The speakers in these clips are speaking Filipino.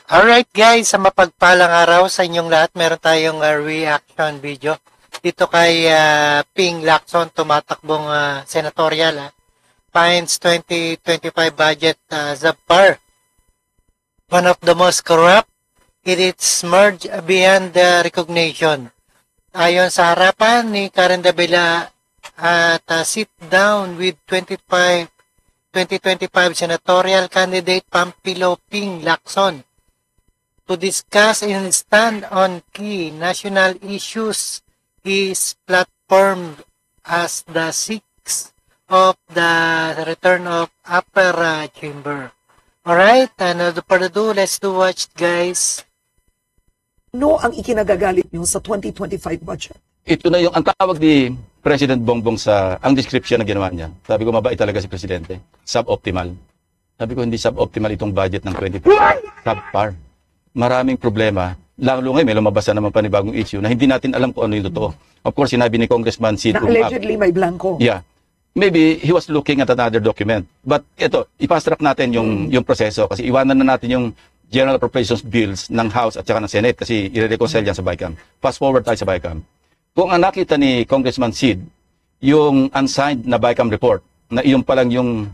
Alright guys, sa mapagpalang araw sa inyong lahat, meron tayong reaction video dito kay Ping Lacson, tumatakbong senatorial. Finds 2025 budget subpar. One of the most corrupt. It is merged beyond recognition. Ayon sa harapan ni Karen Davila at sit down with 2025 senatorial candidate Pampilo Ping Lacson to discuss and stand on key national issues. Is platformed as the sixth of the return of upper chamber. Alright, without further ado, let's do watch guys. Ano ang ikinagagalit nyo sa 2025 budget? Ito na yung, ang tawag ni President Bongbong sa, ang description na ginawa niya. Sabi ko, mabait talaga si Presidente. Suboptimal. Sabi ko, hindi suboptimal itong budget ng 2025. Subpar. Maraming problema. Lalo ngayon, may lumabas na naman panibagong issue na hindi natin alam kung ano yung totoo. Of course, sinabi ni Congressman Sid. Na allegedly may blanco. Yeah. Maybe he was looking at another document. But ito, ipast-track natin yung proseso kasi iwanan na natin yung General Appropriations Bills ng House at saka ng Senate kasi i-reconcile yan sa BICAM. Fast forward tayo sa BICAM. Kung ang nakita ni Congressman Sid, yung unsigned na BICAM report, na iyon pa lang yung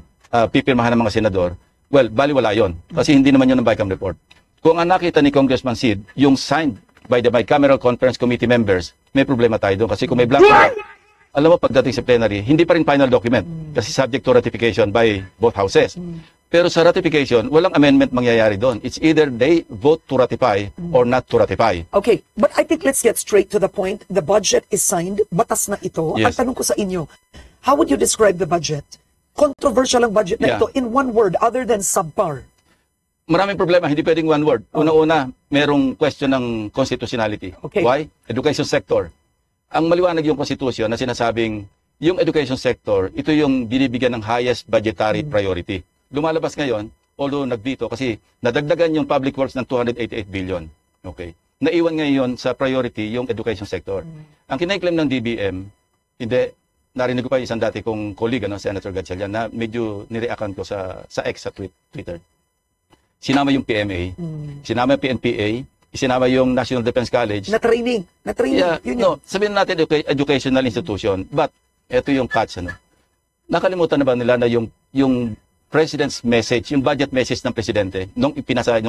pipirmahan ng mga senador, well, baliwala yun. Kasi hindi naman yun ang BICAM report. Kung ang nakita ni Congressman Sid, yung signed by the Bicameral Conference Committee members, may problema tayo doon. Kasi kung may blanco, alam mo, pagdating sa plenary, hindi pa rin final document. Kasi subject to ratification by both houses. Pero sa ratification, walang amendment mangyayari doon. It's either they vote to ratify or not to ratify. Okay, but I think let's get straight to the point. The budget is signed, batas na ito. Yes. Ang tanong ko sa inyo, how would you describe the budget? Controversial ang budget na ito in one word other than subpar. Maraming problema, hindi pwedeng one word. Una-una, merong question ng constitutionality. Okay. Why? Education sector. Ang maliwanag yung constitution na sinasabing yung education sector, ito yung binibigyan ng highest budgetary priority. Lumalabas ngayon, although nagdito kasi nadagdagan yung public works ng 288 billion. Okay. Naiwan ngayon sa priority yung education sector. Ang kinaiklaim ng DBM, hindi, narinig ko pa yung isang dati kong colleague, Senator Gatchalian, na medyo nireakan ko sa X sa Twitter. Sinama yung PMA, sinama yung PNPA, isinama yung National Defense College. Na-training. Yeah, Yun no, sabihin natin educational institution, but ito yung catch, nakalimutan na ba nila na yung President's message, yung budget message ng Presidente, nung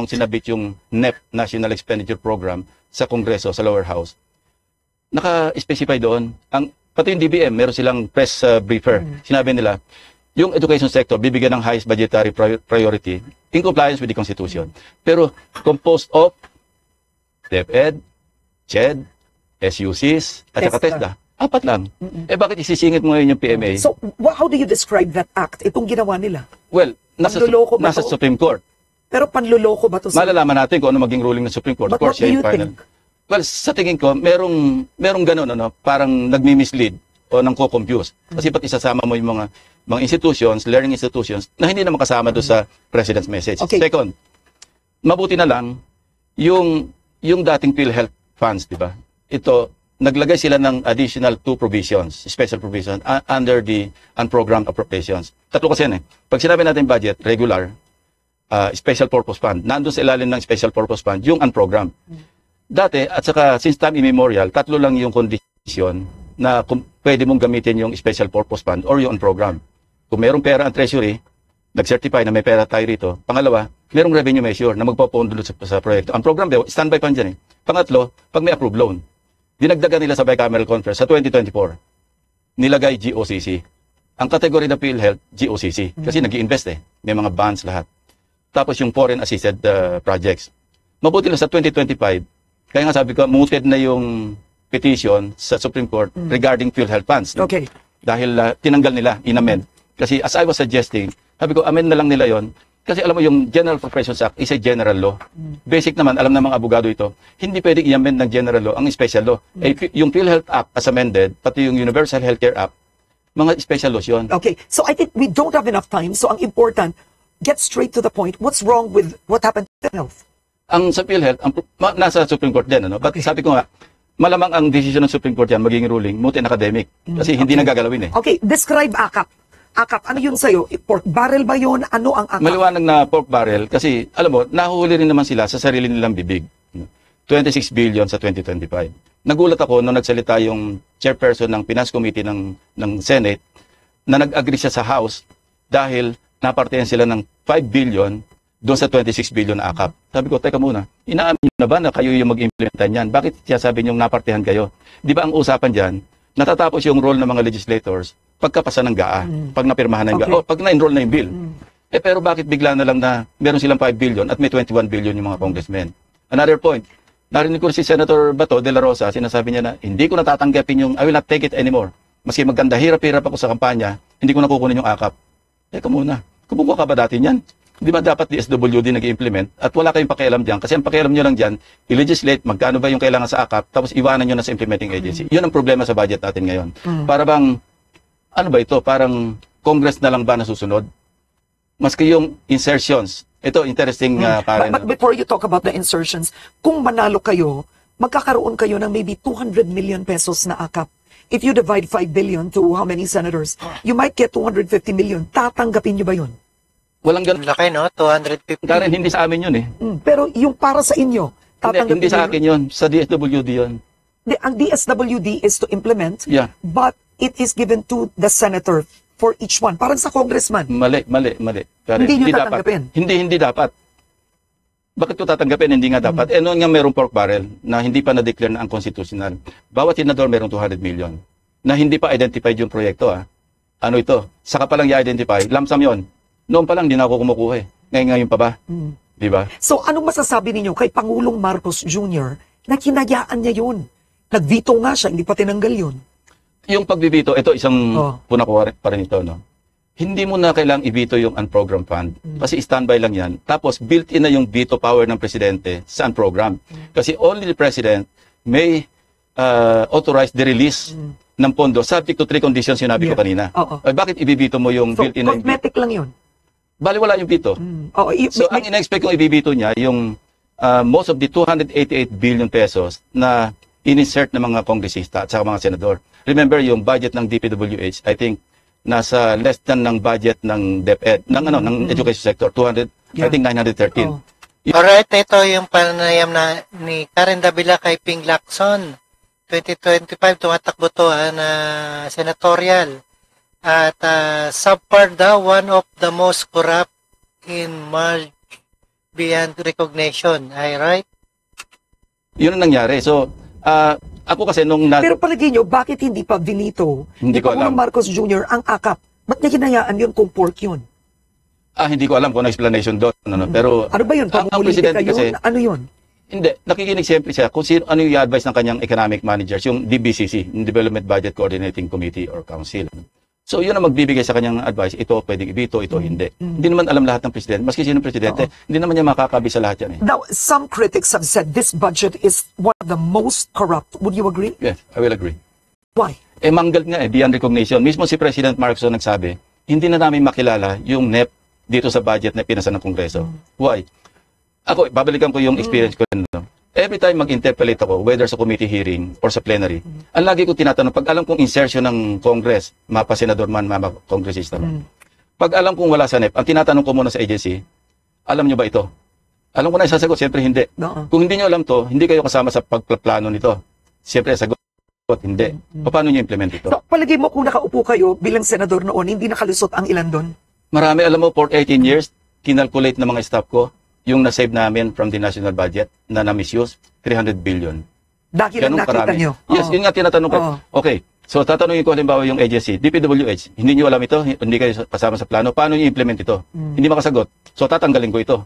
sinabit yung NEP, National Expenditure Program, sa Kongreso, sa lower house, naka-specify doon, pati yung DBM, meron silang press briefer, sinabi nila, yung education sector bibigyan ng highest budgetary priority in compliance with the Constitution. Pero composed of DepEd, CHED, SUCs, at saka TESDA. Apat lang. Eh bakit isisingit mo ngayon yung PMA? So, how do you describe that act? Itong ginawa nila? Well, nasa Supreme Court. Pero panluloko ba ito? Malalaman natin kung ano maging ruling ng Supreme Court. But what do you think? Well, sa tingin ko, merong ganun, parang nagmi-mislead o nang co-confuse. Kasi ba't isasama mo yung mga institutions, learning institutions, na hindi naman kasama doon sa President's message. Okay. Second, mabuti na lang, yung dating PhilHealth funds, di ba? Ito, naglagay sila ng additional 2 provisions, special provisions, under the unprogrammed appropriations. Tatlo kasi yan eh. Pag sinabi natin budget, regular, special purpose fund, nandun sa ilalim ng special purpose fund, yung unprogrammed. Dati, at saka since time immemorial, tatlo lang yung condition na pwede mong gamitin yung special purpose fund or yung unprogrammed. Kung mayroong pera ang treasury, nag-certify na may pera tayo rito. Pangalawa, mayroong revenue measure na magpapondo sa proyekto. Ang program, standby fund dyan eh. Pangatlo, pag may approved loan. Dinagdagan nila sa Bicameral Conference sa 2024. Nilagay GOCC. Ang kategory na PhilHealth, GOCC. Kasi nag-i-invest eh. May mga bonds lahat. Tapos yung foreign assisted projects. Mabuti lang sa 2025, kaya nga sabi ko, mooted na yung petition sa Supreme Court regarding PhilHealth funds. Okay. Dahil tinanggal nila, inamend. Kasi as I was suggesting, sabi ko, amend na lang nila yon. Kasi alam mo, yung General Appropriations Act is a general law. Basic naman, alam ng mga abogado ito, hindi pwedeng i-amend ng general law ang special law. Yung PhilHealth Act as amended, pati yung Universal Healthcare Act, mga special laws yun. Okay, so I think we don't have enough time. So ang important, get straight to the point. What's wrong with what happened to health? Ang sa PhilHealth, nasa Supreme Court din, But sabi ko nga, malamang ang decision ng Supreme Court yan, magiging ruling, multi-academic. Kasi hindi na gagalawin eh. Okay, describe AKAP. Akap, ano yun sa'yo? Pork barrel ba yun? Ano ang akap? Maliwanag na pork barrel kasi, alam mo, nahuhuli rin naman sila sa sarili nilang bibig. 26 billion sa 2025. Nagulat ako nung nagsalita yung chairperson ng Finance Committee ng Senate na nag-agree siya sa House dahil napartihan sila ng 5 billion doon sa 26 billion na akap. Sabi ko, teka muna, inaamin nyo na ba na kayo yung mag-implementa niyan? Bakit siya sabi nyo napartihan kayo? Di ba ang usapan dyan, natatapos yung role ng mga legislators pagkapasa ng GAA, pag napirmahan ng GAA, o pag na-enroll na yung bill. Pero bakit bigla na lang na meron silang 5 billion at may 21 billion yung mga congressmen? Another point, narinig ko si Senator Bato de la Rosa, sinasabi niya na hindi ko natatanggapin yung I will not take it anymore. Maski maganda, hirap-hirap ako sa kampanya, hindi ko nakukunin yung akap. Teka muna, kumukuha ka ba dati niyan? Di ba dapat DSWD nag-implement at wala kayong pakialam dyan? Kasi ang pakialam nyo lang dyan, i-legislate, magkano ba yung kailangan sa akap, tapos iwanan nyo na sa implementing agency. Yun ang problema sa budget natin ngayon. Para bang, ano ba ito? Parang Congress na lang ba na susunod? Maski yung insertions, ito interesting But before you talk about the insertions, kung manalo kayo, magkakaroon kayo ng maybe 200 million pesos na akap. If you divide 5 billion to how many senators, you might get 250 million. Tatanggapin nyo ba yun? Walang ganun. Laki, no? 250. Karen, hindi sa amin yun eh. Pero yung para sa inyo, tatanggapin Hindi sa nyo akin yun. Sa DSWD yun. Ang DSWD is to implement, Yeah. but it is given to the senator for each one. Parang sa congressman. Mali. Karen, Hindi nyo dapat. tatanggapin? Hindi dapat. Bakit ko tatanggapin? Hindi nga dapat. Noon nga merong pork barrel na hindi pa na-declare na unconstitutional. Bawat senador merong 200 million na hindi pa identified yung proyekto. Ano ito? Saka pa lang i-identify. Lump sum yun. Noon pa lang, hindi na ako kumukuha eh. Ngayon pa ba? Di ba? So anong masasabi ninyo kay Pangulong Marcos Jr. na kinayaan niya yun? Nag-veto nga siya, hindi pa tinanggal yun. Yung pagbibito, ito isang puna ko pa rin ito, no? Hindi mo na kailangang i-veto yung unprogrammed fund kasi standby lang yan. Tapos built-in na yung veto power ng presidente sa unprogrammed. Kasi only the president may authorize the release ng pondo subject to 3 conditions sinabi ko kanina. Bakit i-veto mo yung So, built-in na cosmetic lang yun. Bali wala yung veto. So ang ina-expect kong i-veto niya yung most of the 288 billion pesos na in-insert ng mga kongresista at saka mga senador. Remember yung budget ng DPWH, I think nasa less than ng budget ng DepEd, ng education sector, 200, I think 913. Alright, ito yung panayam na ni Karen Davila kay Ping Lacson. 2025, tumatakbo to na senatorial. At subpar daw, one of the most corrupt in March beyond recognition. Ay, right? Yun ang nangyari. So, ako kasi nung... Pero palagi nyo, bakit hindi pa vinito Hindi ko alam. Marcos Jr. ang akap? Ba't niya kinayaan yun kung pork yun? Hindi ko alam kung ano explanation doon. Pero, ano ba yun? ang Pamumulitika presidente kasi, yun? Ano yun? Hindi. Nakikinig siyempre siya kung sino, ano yung advice ng kanyang economic managers, yung DBCC, yung Development Budget Coordinating Committee or Council. So, yun ang magbibigay sa kanyang advice. Ito pwedeng ibito, ito hindi. Hindi naman alam lahat ng presidente. Maski sino presidente, hindi naman niya makakabi sa lahat yan. Now, some critics have said this budget is one of the most corrupt. Would you agree? Yes, I will agree. Why? Mangled nga beyond recognition. Mismo si President Marcos nagsabi, hindi na namin makilala yung NEP dito sa budget na pinasa ng Kongreso. Why? Ako, babalikan ko yung experience ko. Every time mag-interpellate ako, whether sa committee hearing or sa plenary, ang lagi ko tinatanong, pag alam kong insertion ng Congress, mapa-senador man, mapa-kongresista man, pag alam kong wala sa NEP, ang tinatanong ko muna sa agency, alam nyo ba ito? Alam ko na yung sasagot, siyempre hindi. Kung hindi nyo alam to, hindi kayo kasama sa pagplano nito. Siyempre, sagot, hindi. Paano nyo implement ito? So, palagay mo kung nakaupo kayo bilang senador noon, hindi nakalusot ang ilan doon? Marami, alam mo, for 18 years, kinalculate ng mga staff ko, yung na-save namin from the national budget na na-misuse, 300 billion. Dahil lang nakita nyo? Yes, yun nga tinatanong ko. Okay, so tatanungin ko halimbawa yung agency, DPWH, hindi nyo alam ito, hindi kayo kasama sa plano, paano nyo implement ito? Hindi makasagot. So tatanggalin ko ito.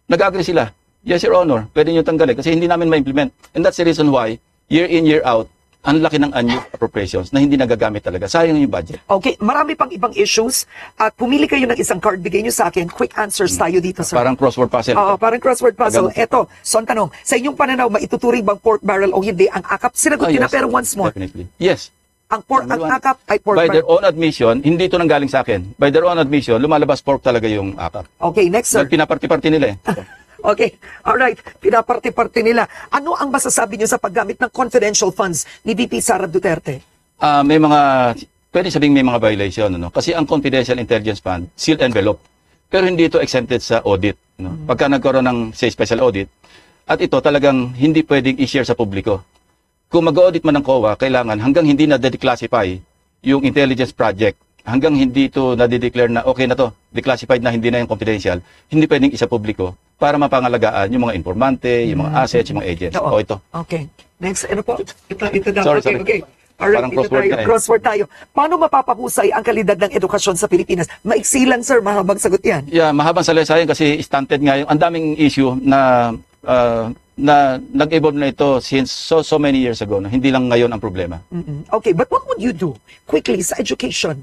Nag-agree sila. Yes, Your Honor, pwede nyo tanggalin kasi hindi namin ma-implement. And that's the reason why, year in, year out, ang laki ng unused appropriations na hindi nagagamit talaga. Sayang yung budget. Okay, marami pang ibang issues at pumili kayo ng isang card, bigay nyo sa akin. Quick answers tayo dito, sir. Parang crossword puzzle. Oo, parang crossword puzzle. Eto, so ang tanong, sa inyong pananaw, maituturing bang pork barrel o hindi ang akap? Sinagot nyo na, pero once more. Definitely. Yes. Ang akap ay pork By barrel. their own admission, hindi ito nanggaling sa akin. By their own admission, lumalabas pork talaga yung akap. Okay, next, sir. Pinaparty-party nila Okay, alright. Pinaparte-parte nila. Ano ang masasabi nyo sa paggamit ng confidential funds ni VP Sara Duterte? May mga pwede sabing may mga violation, ano? Kasi ang Confidential Intelligence Fund, sealed envelope. Pero hindi ito exempted sa audit. No? Pagka nagkaroon ng, say, special audit, at ito talagang hindi pwedeng i-share sa publiko. Kung mag-audit man ng COA, kailangan hanggang hindi na declassify yung intelligence project, hanggang hindi ito na-declare na okay na to, declassified na, hindi na yung confidential, hindi pwedeng isa publiko para mapangalagaan yung mga informante, yung mga assets, yung mga agents. Oo. O ito. Okay. Next, ano po? Ito daw. Sorry, Okay, sorry. okay. Alright, Parang ito crossword tayo. na eh. Crossword tayo. Paano mapapahusay ang kalidad ng edukasyon sa Pilipinas? Maiksi lang, sir. Mahabang sagot yan. Yeah, mahabang salaysay kasi stunted nga yung ang daming issue na nag-evolve na ito since so many years ago. Na hindi lang ngayon ang problema. Okay, but what would you do quickly sa education?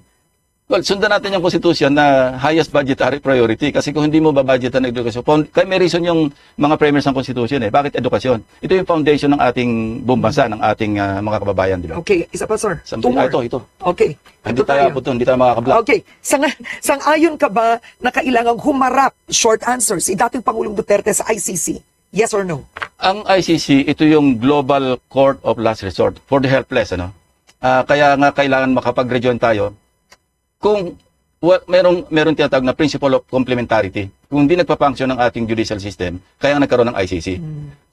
Well, sundan natin yung constitution na highest budgetary priority kasi kung hindi mo babudgetan ng edukasyon, kaya may reason yung mga premise ng constitution eh. Bakit edukasyon? Ito yung foundation ng ating buong bansa, ng ating mga kababayan, di ba? Okay, isa pa, sir. Two more. Ito. Okay. Hindi ito tayo abot doon, hindi tayo makakablock. Okay. Sang-ayon ka ba na kailangang humarap, short answer, si dating Pangulong Duterte sa ICC? Yes or no? Ang ICC, ito yung Global Court of Last Resort for the helpless, ano? Kaya nga kailangan makapag-rejoin tayo kung meron tinatawag na principle of complementarity. Kung hindi nagpa-function ng ating judicial system, kaya nagkaroon ng ICC.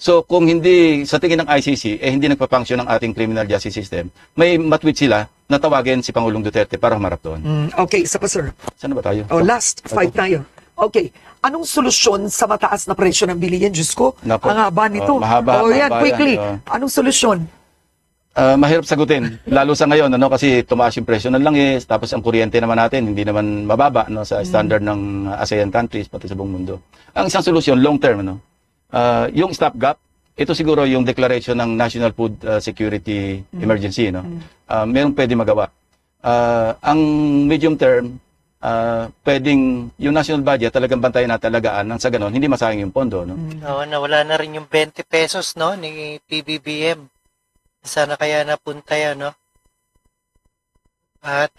So kung hindi sa tingin ng ICC hindi nagpa-function ng ating criminal justice system, may matwid sila na tawagin si Pangulong Duterte para humarap doon. Okay, isa pa, sir. Saan ba tayo? Last, 5 tayo. Okay. Anong solusyon sa mataas na presyo ng bilihin? Diyos ko, Nako. ang haba nito. Mahaba yan, yan. quickly. Anong solusyon? Mahirap sagutin, lalo sa ngayon, ano, kasi tumaas yung presyo ng langis, tapos ang kuryente naman natin, hindi naman mababa, no, sa standard ng ASEAN countries, pati sa buong mundo. Ang isang solusyon, long term, ano, yung stopgap, ito siguro yung declaration ng National Food Security Emergency, no. Merong pwede magawa. Ang medium term, pwedeng yung national budget talagang bantayan na talagaan nang sa ganon, hindi masayang yung pondo, no. Oo, nawala na rin yung 20 pesos, no, ni PBBM. Sana kaya napunta yan, no? At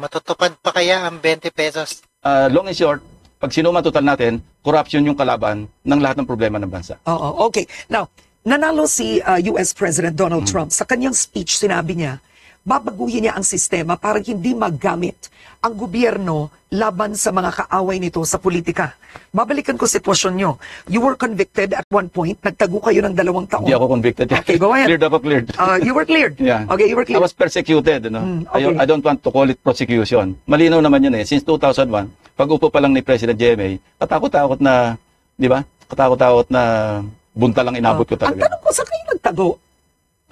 matutupad pa kaya ang 20 pesos? Long and short, pag sinuma total natin, corruption yung kalaban ng lahat ng problema ng bansa. Oo, okay. Now, nanalo si US President Donald Trump. Sa kanyang speech, sinabi niya, babaguhin niya ang sistema para hindi maggamit ang gobyerno laban sa mga kaaway nito sa politika. Babalikan ko sitwasyon nyo. You were convicted at one point. Nagtago kayo ng 2 taon. Hindi ako convicted. Okay, go ahead. Cleared ako, cleared. You were cleared? Yeah. Okay, you were I cleared. was persecuted, no? okay. I don't want to call it prosecution. Malinaw naman yun eh. Since 2001, pag-upo pa lang ni President GMA, katakot-takot na, di ba? Katakot-takot na bunta lang inabot ko Ang talaga. tanong ko, saan kayo nagtago?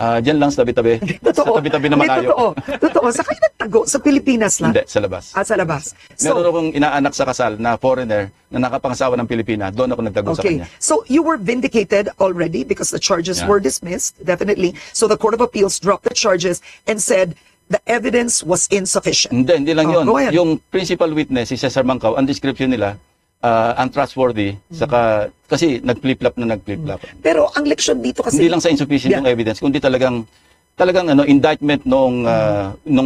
Diyan lang sa tabi-tabi. Sa tabi-tabi na malayo. Totoo. Saan kayo nagtago? Sa Pilipinas lang? Hindi, sa labas. Sa labas. Meron akong inaanak sa kasal na foreigner na nakapangasawa ng Pilipina. Doon ako nagtago sa kanya. So you were vindicated already because the charges were dismissed, definitely. So the Court of Appeals dropped the charges and said the evidence was insufficient. Hindi lang yun. Go ahead. Yung principal witness, si Cesar Mancao, ang description nila, untrustworthy, saka, kasi nag-flip-flop. Pero ang leksyon dito kasi... Hindi lang sa insufficient yung evidence, kundi talagang indictment nung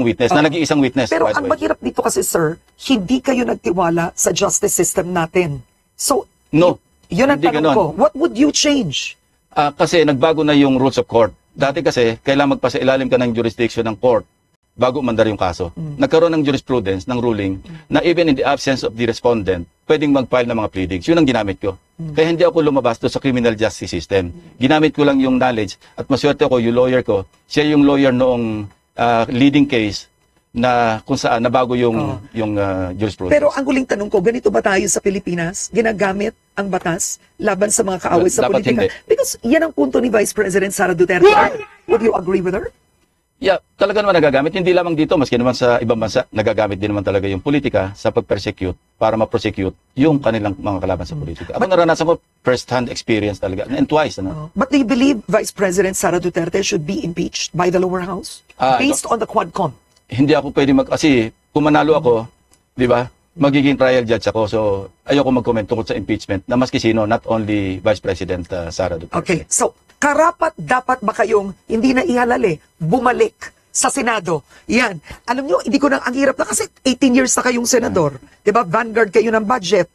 witness, na nag-iisang witness. Pero ang mahirap dito kasi, sir, hindi kayo nagtiwala sa justice system natin. So, No. Yun ang Hindi tanong ganon. ko. What would you change? Kasi nagbago na yung rules of court. Dati kasi, kailangan magpasailalim ka ng jurisdiction ng court bago mandar yung kaso. Nagkaroon ng jurisprudence, ng ruling, na even in the absence of the respondent, pwedeng mag-file ng mga pleadings. Yun ang ginamit ko. Kaya hindi ako lumabas to sa criminal justice system. Ginamit ko lang yung knowledge at maswerte ko, yung lawyer ko, siya yung lawyer noong leading case na kung saan nabago yung jurisprudence. Pero ang huling tanong ko, ganito ba tayo sa Pilipinas? Ginagamit ang batas laban sa mga kaaway sa Dapat politika? hindi. Because yan ang punto ni Vice President Sara Duterte. Would you agree with her? Yeah, talaga naman nagagamit. Hindi lamang dito, maski naman sa ibang bansa, nagagamit din naman talaga yung politika sa pag-persecute para ma-prosecute yung kanilang mga kalaban sa politika. Ako naranasan ko first-hand experience talaga. And twice. Ano? But do you believe Vice President Sara Duterte should be impeached by the lower house? Based on the Quadcom? Hindi ako pwede kasi kung manalo ako, di ba, magiging trial judge ako. So, ayoko mag-comment tungkol sa impeachment na maski sino, not only Vice President Sara Duterte. Okay, so karapat dapat ba kayong hindi na ihalali, bumalik sa Senado? Yan. Alam nyo, hindi ko ang hirap na kasi 18 years na kayong senador. Diba? Vanguard kayo ng budget.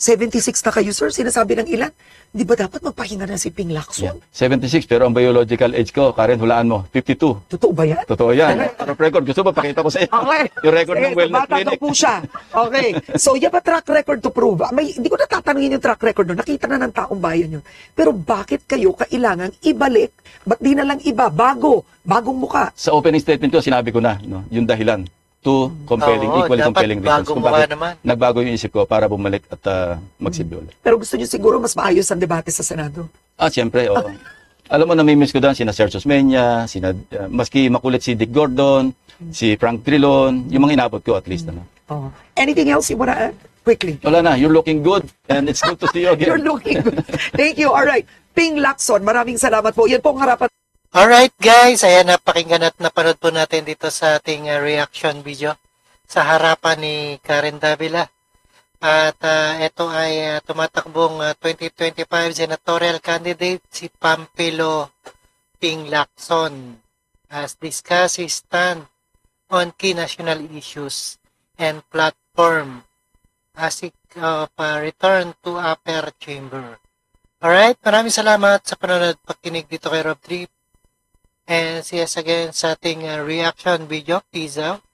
76 na kayo, sir. Sinasabi ng ilan. Di ba dapat magpahinga na si Ping Lacson? 76, pero ang biological age ko, Karen, hulaan mo, 52. Totoo ba yan? Totoo yan. Record, gusto ba pakita ko sa iyo? Okay. Yung record ng Sige, wellness bata daw clinic. po siya. Okay. So, you have a track record to prove. Hindi ko na tatanungin yung track record nun. Nakita na ng taong bayan yun. Pero bakit kayo kailangan ibalik? Ba't di na lang iba? Bagong muka. Sa opening statement ko, sinabi ko na, no, yung dahilan to compelling, Oo, equally dapat compelling reasons. bagong Kung mukha bakit naman. nagbago yung isip ko para bumalik at magsilbi ulit. Pero gusto niyo siguro mas maayos ang debate sa Senado. Siyempre, oo. Alam mo, namimiss ko doon sina Sergio Osmeña, maski makulit si Dick Gordon, si Frank Trilon, yung mga inabot ko at least. Ano. Oh. Anything else you wanna add? Quickly. Wala na, you're looking good and it's good to see you You're again. looking good. Thank you. All right. Ping Lacson, maraming salamat po. Yan po ang harapan. Alright guys, ayan, napakinggan at napanood po natin dito sa ating reaction video sa harapan ni Karen Davila. At ito ay tumatakbong 2025 senatorial candidate si Pampilo Ping Lacson as discuss his stand on key national issues and platform as he return to upper chamber. Alright, maraming salamat sa panonood at pakinig dito kay Rob Trip. And see us again sa ating reaction video. Peace out.